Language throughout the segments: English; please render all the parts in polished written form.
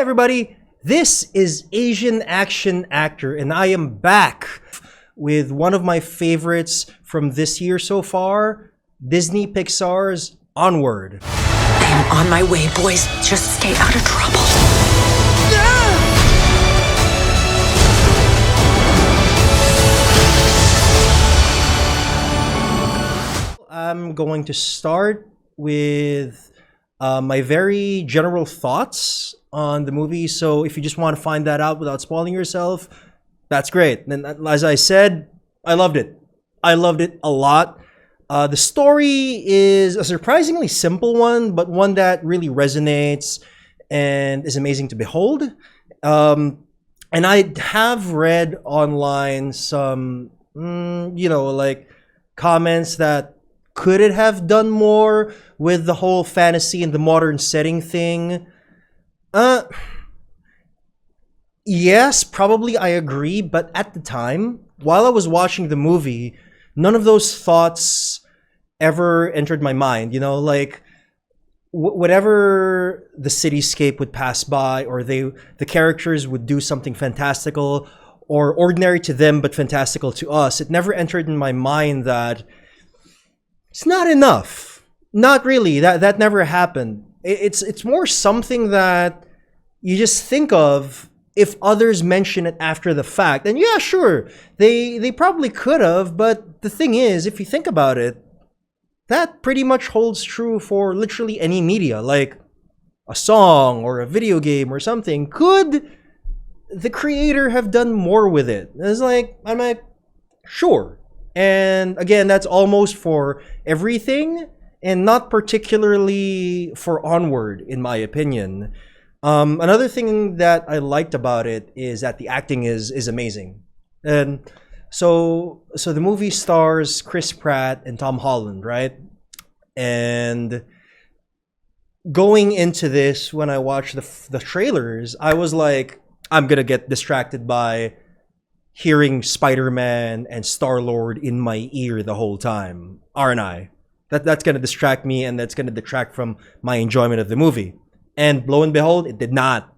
everybody, this is Asian Action Actor, and I am back with one of my favorites from this year so far, Disney Pixar's Onward. I am on my way, boys. Just stay out of trouble. I'm going to start with my very general thoughts on the movie. So if you just want to find that out without spoiling yourself, that's great. And as I said, I loved it. I loved it a lot. The story is a surprisingly simple one, but one that really resonates and is amazing to behold. And I have read online some, like comments that could it have done more with the whole fantasy and the modern setting thing? Yes, probably I agree, but at the time, while I was watching the movie, none of those thoughts ever entered my mind. Whatever the cityscape would pass by, or the characters would do something fantastical or ordinary to them but fantastical to us, it never entered in my mind that it's not enough. Not really. That never happened. It's more something that you just think of if others mention it after the fact. And yeah, sure, they probably could have, but the thing is, if you think about it, that pretty much holds true for literally any media, like a song or a video game or something. Could the creator have done more with it? It's like, I'm like, sure. And again, that's almost for everything and not particularly for Onward, in my opinion. Another thing that I liked about it is that the acting is amazing. And so the movie stars Chris Pratt and Tom Holland, right? And going into this, when I watched the trailers, I was like, I'm gonna get distracted by hearing Spider-Man and Star-Lord in my ear the whole time, aren't I? That's gonna distract me, and that's gonna detract from my enjoyment of the movie. And lo and behold, it did not.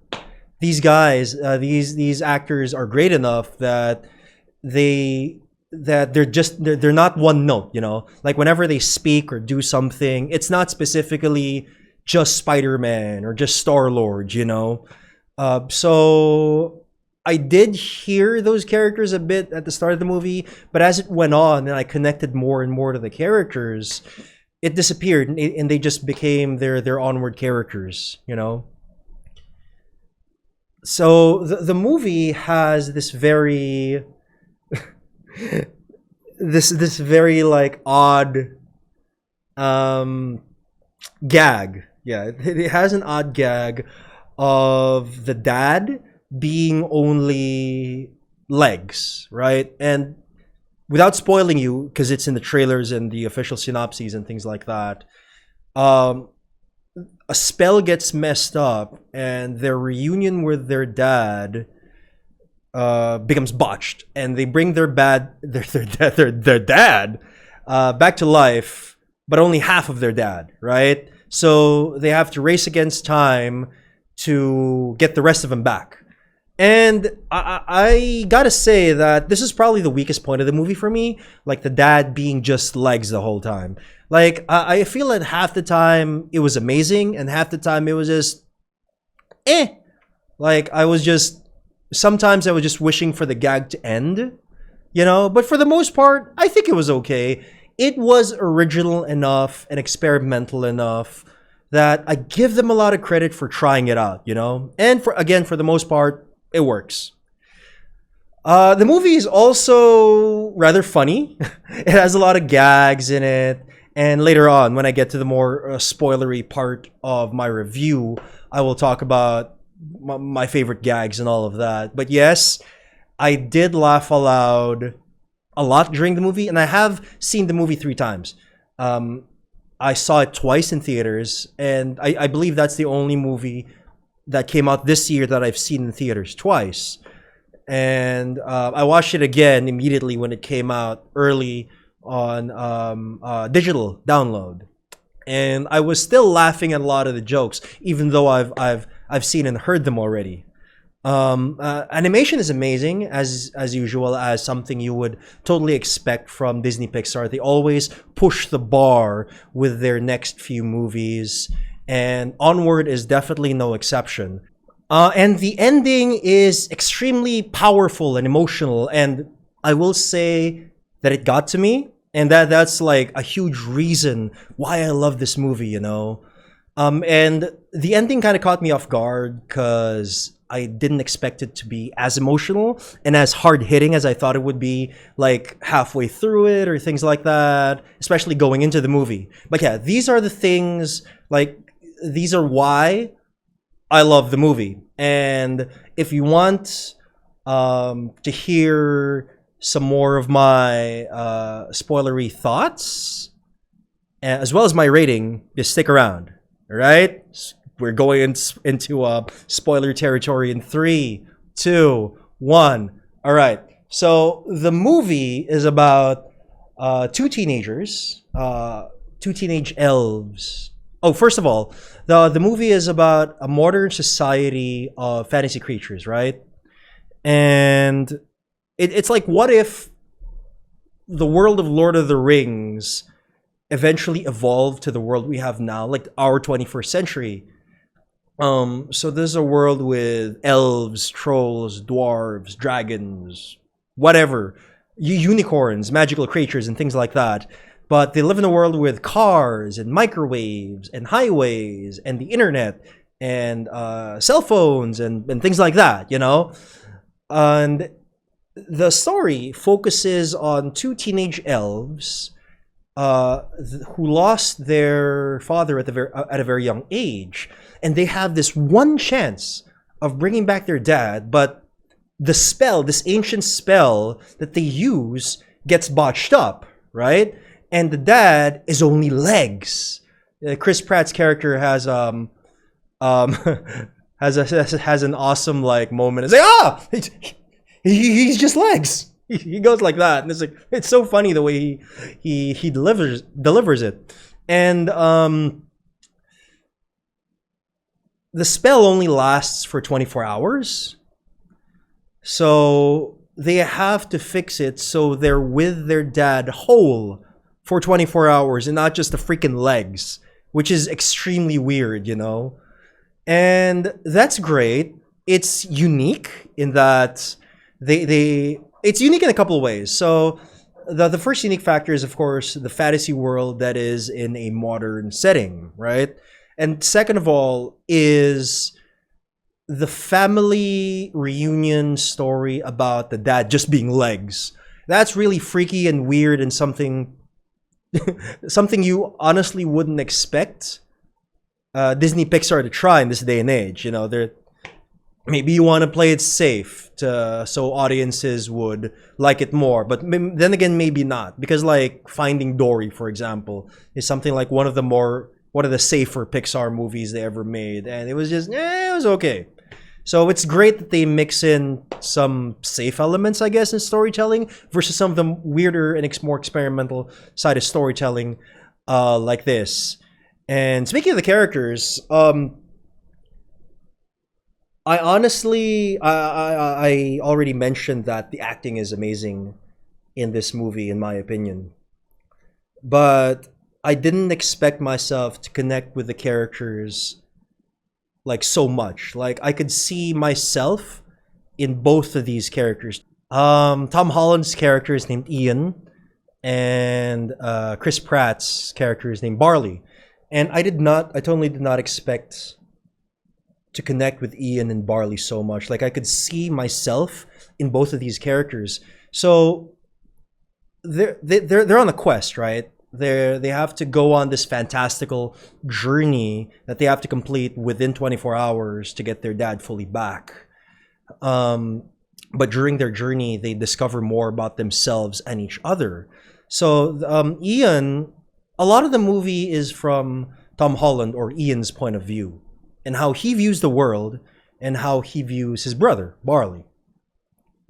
These guys, these actors are great enough that they're not one note, Like whenever they speak or do something, it's not specifically just Spider-Man or just Star-Lord, So I did hear those characters a bit at the start of the movie, but as it went on and I connected more and more to the characters, it disappeared and they just became their Onward characters, So the movie has this very this very like odd gag. Yeah, it has an odd gag of the dad being only legs, right? And without spoiling you, because it's in the trailers and the official synopses and things like that, a spell gets messed up and their reunion with their dad becomes botched, and they bring their dad back to life, but only half of their dad, right? So they have to race against time to get the rest of them back. And I gotta say that this is probably the weakest point of the movie for me, like the dad being just legs the whole time. Like, I feel that half the time it was amazing, and half the time it was just, Like, sometimes I was just wishing for the gag to end, But for the most part, I think it was okay. It was original enough and experimental enough that I give them a lot of credit for trying it out, And for the most part, it works. The movie is also rather funny. It has a lot of gags in it. And later on, when I get to the more spoilery part of my review, I will talk about my favorite gags and all of that. But yes, I did laugh aloud a lot during the movie. And I have seen the movie 3 times. I saw it twice in theaters. And I believe that's the only movie that came out this year that I've seen in theaters twice. And I watched it again immediately when it came out early on digital download. And I was still laughing at a lot of the jokes, even though I've I've seen and heard them already. Animation is amazing as usual, as something you would totally expect from Disney Pixar. They always push the bar with their next few movies, and Onward is definitely no exception. And the ending is extremely powerful and emotional, and I will say that it got to me, and that's like a huge reason why I love this movie, you know. And the ending kind of caught me off guard because I didn't expect it to be as emotional and as hard hitting as I thought it would be, like halfway through it or things like that, especially going into the movie. But yeah, these are the things, like, these are why I love the movie. And if you want to hear some more of my spoilery thoughts, as well as my rating, just stick around. All right? We're going into spoiler territory in 3, 2, 1. All right. So the movie is about two teenagers, two teenage elves. Oh, first of all, the movie is about a modern society of fantasy creatures, right? And it's like, what if the world of Lord of the Rings eventually evolved to the world we have now, like our 21st century? So there's a world with elves, trolls, dwarves, dragons, whatever, unicorns, magical creatures, and things like that. But they live in a world with cars and microwaves and highways and the internet and cell phones and things like that, you know? And the story focuses on two teenage elves who lost their father at a very young age, and they have this one chance of bringing back their dad, but the spell, this ancient spell that they use, gets botched up, right? And the dad is only legs. Chris Pratt's character has has an awesome like moment. It's like, he's just legs. He goes like that, and it's like, it's so funny the way he delivers it. And the spell only lasts for 24 hours, so they have to fix it so they're with their dad whole for 24 hours and not just the freaking legs, which is extremely weird, you know. And that's great. It's unique in that it's unique in a couple of ways. So the first unique factor is, of course, the fantasy world that is in a modern setting, right? And second of all is the family reunion story about the dad just being legs. That's really freaky and weird, and something you honestly wouldn't expect Disney Pixar to try in this day and age. You know, maybe you want to play it safe so audiences would like it more, but then again, maybe not, because like Finding Dory, for example, is something like one of the safer Pixar movies they ever made, and it was just it was okay. So it's great that they mix in some safe elements, I guess, in storytelling versus some of the weirder and more experimental side of storytelling, like this. And speaking of the characters, I honestly, I already mentioned that the acting is amazing in this movie, in my opinion. But I didn't expect myself to connect with the characters like so much. Like, I could see myself in both of these characters. Tom Holland's character is named Ian, and Chris Pratt's character is named Barley. And I totally did not expect to connect with Ian and Barley so much. Like, I could see myself in both of these characters. So they're on a quest, right? They have to go on this fantastical journey that they have to complete within 24 hours to get their dad fully back. But during their journey, they discover more about themselves and each other. So Ian, a lot of the movie is from Tom Holland, or Ian's, point of view, and how he views the world and how he views his brother, Barley,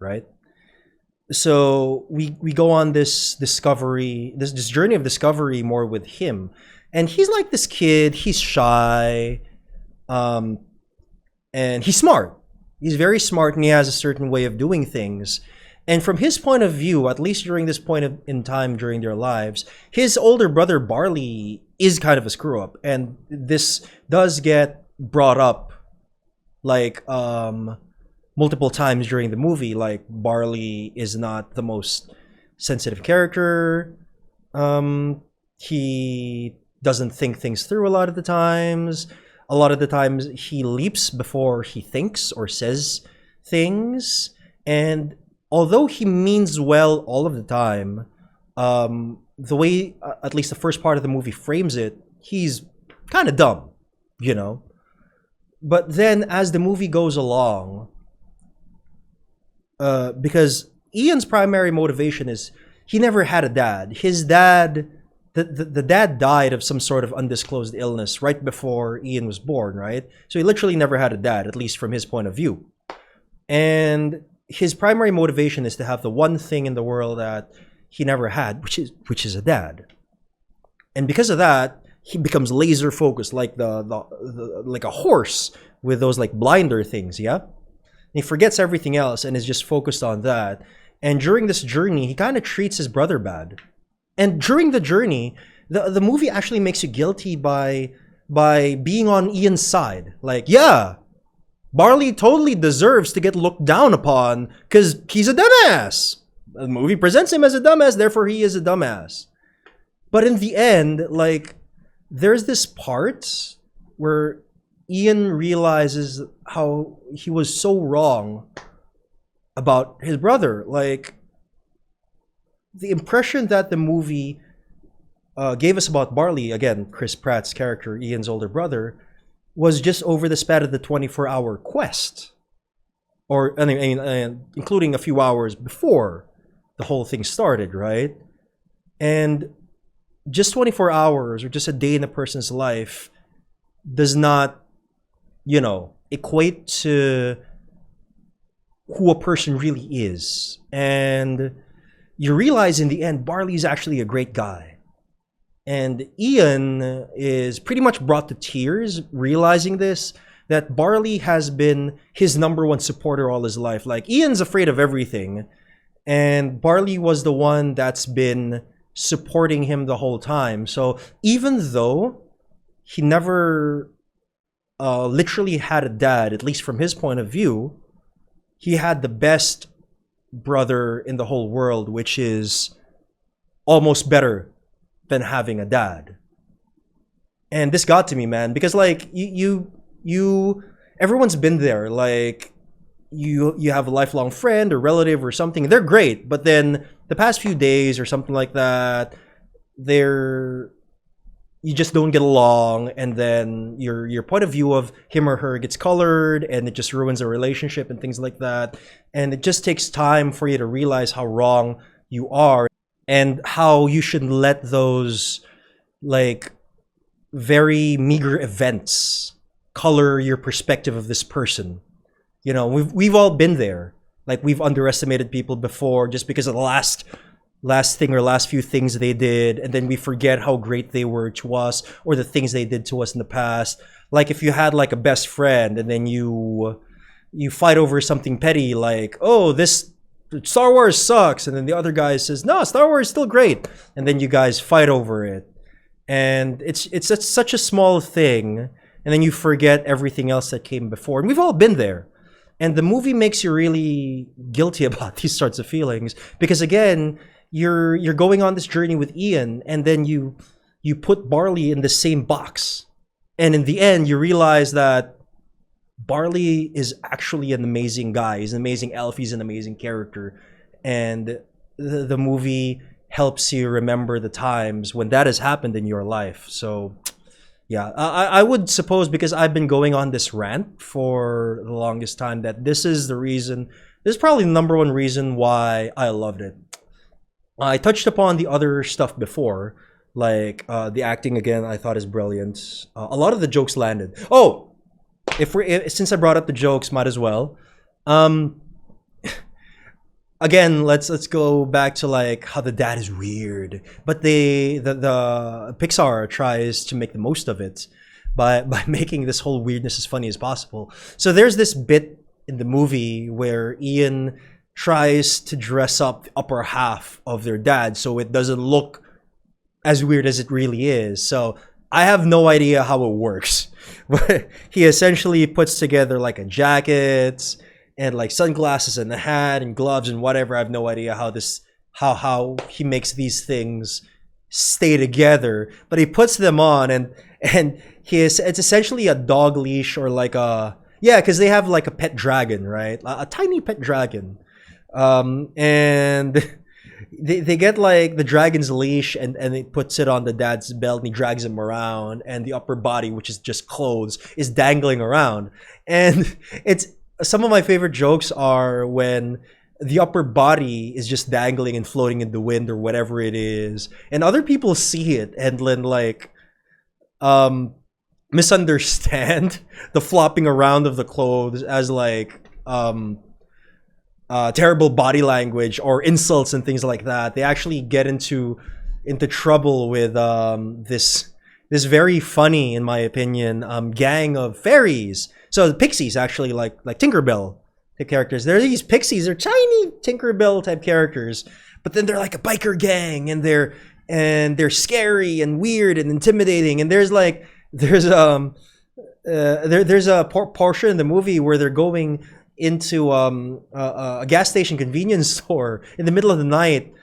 right? So we go on this discovery, this journey of discovery more with him. And he's like this kid, he's shy. and he's smart. He's very smart, and he has a certain way of doing things. And from his point of view, at least during this point in time during their lives, his older brother Barley is kind of a screw up, and this does get brought up like multiple times during the movie. Like, Barley is not the most sensitive character. He doesn't think things through a lot of the times. A lot of the times he leaps before he thinks or says things. And although he means well all of the time, the way at least the first part of the movie frames it, he's kind of dumb, you know? But then as the movie goes along, because Ian's primary motivation is he never had a dad. His dad, the dad died of some sort of undisclosed illness right before Ian was born, right? So he literally never had a dad, at least from his point of view. And his primary motivation is to have the one thing in the world that he never had, which is a dad. And because of that, he becomes laser focused, like like a horse with those like blinder things, yeah? And he forgets everything else and is just focused on that. And during this journey, he kind of treats his brother bad. And during the journey, the movie actually makes you guilty by being on Ian's side. Like, yeah, Barley totally deserves to get looked down upon because he's a dumbass. The movie presents him as a dumbass, therefore he is a dumbass. But in the end, like, there's this part where Ian realizes how he was so wrong about his brother. Like, the impression that the movie gave us about Barley, again, Chris Pratt's character, Ian's older brother, was just over the span of the 24-hour quest. Or, I mean, including a few hours before the whole thing started, right? And just 24 hours or just a day in a person's life does not, you know, equate to who a person really is. And you realize in the end, Barley's actually a great guy. And Ian is pretty much brought to tears realizing this, that Barley has been his number one supporter all his life. Like, Ian's afraid of everything, and Barley was the one that's been supporting him the whole time. So even though he never literally had a dad, at least from his point of view, he had the best brother in the whole world, which is almost better than having a dad. And this got to me, man, because like you everyone's been there. Like, you have a lifelong friend or relative or something, they're great, but then the past few days or something like that, you just don't get along, and then your point of view of him or her gets colored, and it just ruins a relationship and things like that. And it just takes time for you to realize how wrong you are and how you shouldn't let those like very meager events color your perspective of this person. You know, we've all been there. Like, we've underestimated people before just because of the last thing or last few things they did, and then we forget how great they were to us or the things they did to us in the past. Like, if you had like a best friend and then you fight over something petty, like, oh, this Star Wars sucks, and then the other guy says, no, Star Wars is still great, and then you guys fight over it, and it's such a small thing, and then you forget everything else that came before. And we've all been there. And the movie makes you really guilty about these sorts of feelings, because again, you're going on this journey with Ian, and then you put Barley in the same box, and in the end you realize that Barley is actually an amazing guy. He's an amazing elf. He's an amazing character, and the movie helps you remember the times when that has happened in your life. So yeah, I would suppose, because I've been going on this rant for the longest time, that this is the reason, this is probably the number one reason why I loved it. I touched upon the other stuff before, like the acting again, I thought is brilliant. A lot of the jokes landed. Oh, since I brought up the jokes, might as well. Again, let's go back to like how the dad is weird, but the Pixar tries to make the most of it. by making this whole weirdness as funny as possible. So there's this bit in the movie where Ian tries to dress up the upper half of their dad so it doesn't look as weird as it really is. So I have no idea how it works. But he essentially puts together like a jacket and like sunglasses and a hat and gloves and whatever. I have no idea how he makes these things stay together. But he puts them on and it's essentially a dog leash or like a because they have like a pet dragon, right? A tiny pet dragon. And they get like the dragon's leash and it puts it on the dad's belt and he drags him around, and the upper body, which is just clothes, is dangling around. And it's some of my favorite jokes are when the upper body is just dangling and floating in the wind or whatever it is, and other people see it and then like misunderstand the flopping around of the clothes as like terrible body language or insults and things like that. They actually get into trouble with this very funny, in my opinion, gang of fairies. So the pixies actually like Tinkerbell type characters. They're these pixies, they're tiny Tinkerbell type characters, but then they're like a biker gang and they're scary and weird and intimidating. And there's a portion in the movie where they're going into a gas station convenience store in the middle of the night,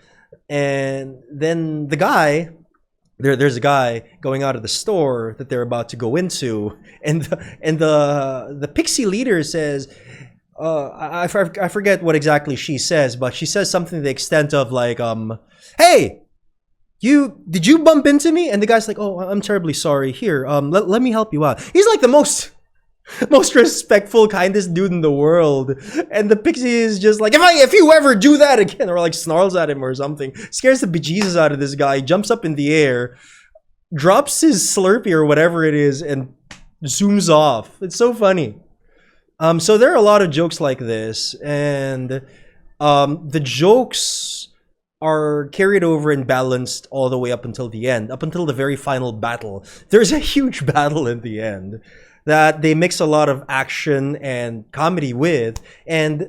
and then there's a guy going out of the store that they're about to go into, and the pixie leader says, I forget what exactly she says, but she says something to the extent of like, hey, did you bump into me? And the guy's like, oh, I'm terribly sorry. Here, let me help you out. He's like the most respectful, kindest dude in the world, and the pixie is just like, if you ever do that again, or like snarls at him or something, scares the bejesus out of this guy. He jumps up in the air, drops his Slurpee or whatever it is, and zooms off. It's so funny. So there are a lot of jokes like this, and the jokes are carried over and balanced all the way up until the end, up until the very final battle. There's a huge battle in the end that they mix a lot of action and comedy with, and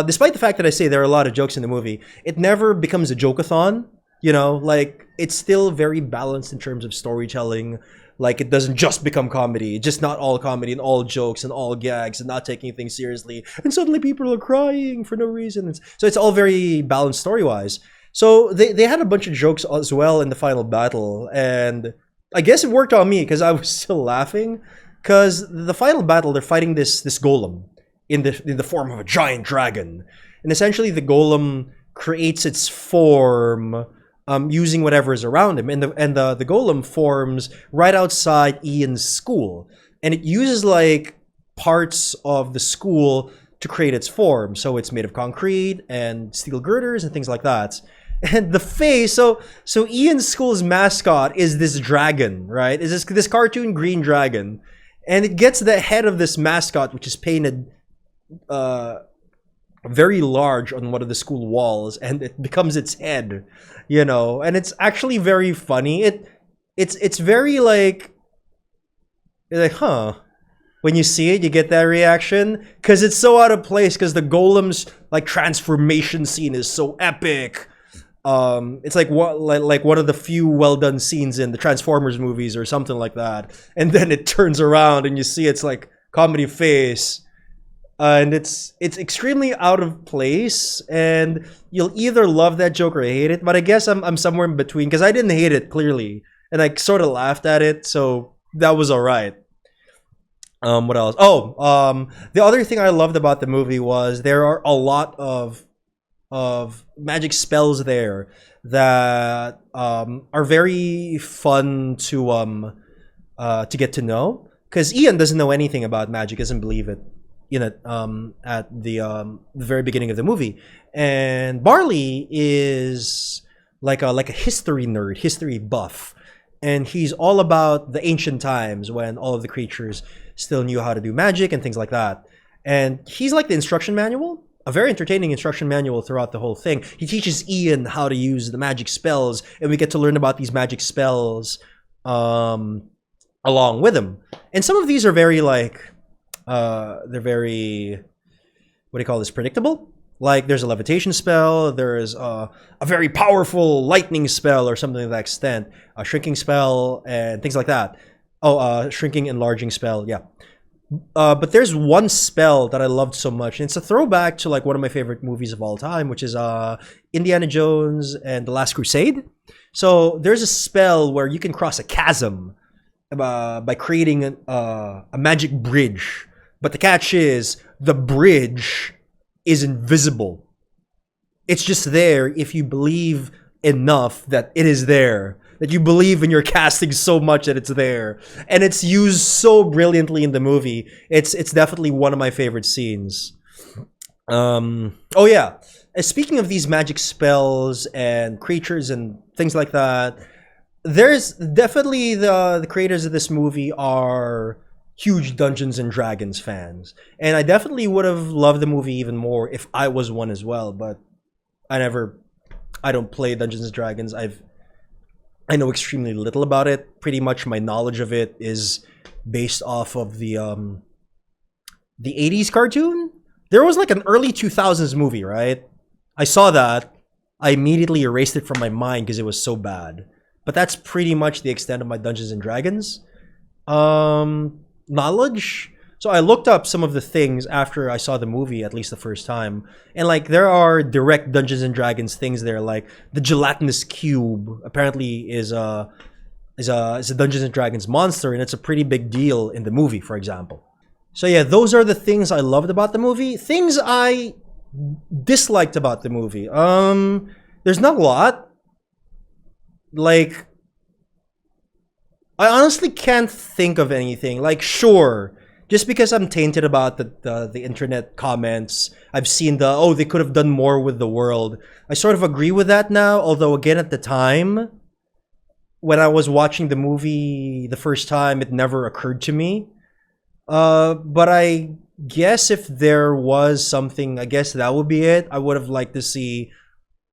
despite the fact that I say there are a lot of jokes in the movie, it never becomes a joke-a-thon. You know, like it's still very balanced in terms of storytelling. Like it doesn't just become comedy. It's just not all comedy and all jokes and all gags and not taking things seriously. And suddenly people are crying for no reason. So it's all very balanced story-wise. So they had a bunch of jokes as well in the final battle, and I guess it worked on me because I was still laughing. Because the final battle, they're fighting this golem in the form of a giant dragon, and essentially the golem creates its form using whatever is around him, and the golem forms right outside Ian's school, and it uses like parts of the school to create its form. So it's made of concrete and steel girders and things like that. And the face, so Ian's school's mascot is this dragon, right? Is this cartoon green dragon, and it gets the head of this mascot, which is painted very large on one of the school walls, and it becomes its head, you know. And it's actually very funny. It's very like when you see it, you get that reaction because it's so out of place. Because the golem's like transformation scene is so epic. It's like one of the few well done scenes in the Transformers movies or something like that. And then it turns around and you see it's like comedy face, and it's extremely out of place. And you'll either love that joke or hate it. But I guess I'm somewhere in between because I didn't hate it clearly, and I sort of laughed at it, so that was alright. What else? The other thing I loved about the movie was there are a lot of magic spells there that are very fun to get to know, because Ian doesn't know anything about magic, doesn't believe it at the very beginning of the movie, and Barley is like a history nerd, history buff, and he's all about the ancient times when all of the creatures still knew how to do magic and things like that. And he's like the instruction manual, a very entertaining instruction manual throughout the whole thing. He teaches Ian how to use the magic spells, and we get to learn about these magic spells along with them. And some of these are very like, they're very, what do you call this, predictable? Like there's a levitation spell, there's a very powerful lightning spell or something to that extent, a shrinking spell and things like that. Oh, shrinking, enlarging spell, yeah. But there's one spell that I loved so much, and it's a throwback to like one of my favorite movies of all time, which is Indiana Jones and the Last Crusade. So there's a spell where you can cross a chasm by creating a magic bridge. But the catch is the bridge is invisible. It's just there if you believe enough that it is there. That you believe in your casting so much that it's there. And it's used so brilliantly in the movie. It's definitely one of my favorite scenes. Oh yeah. Speaking of these magic spells and creatures and things like that, there's definitely the creators of this movie are huge Dungeons and Dragons fans. And I definitely would have loved the movie even more if I was one as well, but I don't play Dungeons and Dragons. I know extremely little about it. Pretty much my knowledge of it is based off of the 80s cartoon. There was like an early 2000s movie, right? I saw that. I immediately erased it from my mind because it was so bad. But that's pretty much the extent of my Dungeons and Dragons knowledge. So I looked up some of the things after I saw the movie, at least the first time. And like there are direct Dungeons and Dragons things there, like the gelatinous cube apparently is a Dungeons and Dragons monster, and it's a pretty big deal in the movie, for example. So yeah, those are the things I loved about the movie. Things I disliked about the movie. There's not a lot. Like, I honestly can't think of anything. Like, sure, just because I'm tainted about the internet comments, I've seen they could have done more with the world. I sort of agree with that now, although again at the time, when I was watching the movie the first time, it never occurred to me. But I guess if there was something, I guess that would be it. I would have liked to see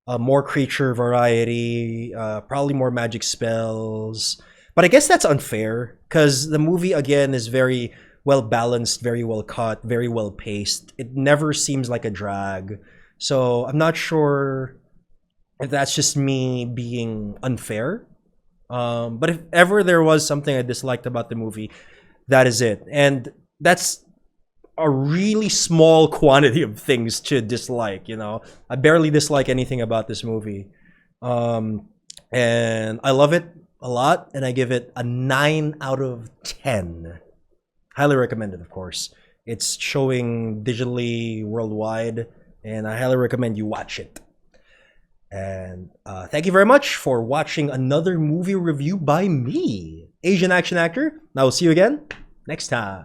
more creature variety, probably more magic spells. But I guess that's unfair, because the movie, again, is very well balanced, very well cut, very well paced. It never seems like a drag. So I'm not sure if that's just me being unfair. But if ever there was something I disliked about the movie, that is it. And that's a really small quantity of things to dislike, you know. I barely dislike anything about this movie. And I love it a lot, and I give it a 9 out of 10. Highly recommended, of course. It's showing digitally worldwide, and I highly recommend you watch it. And thank you very much for watching another movie review by me, Asian Action Actor. I will see you again next time.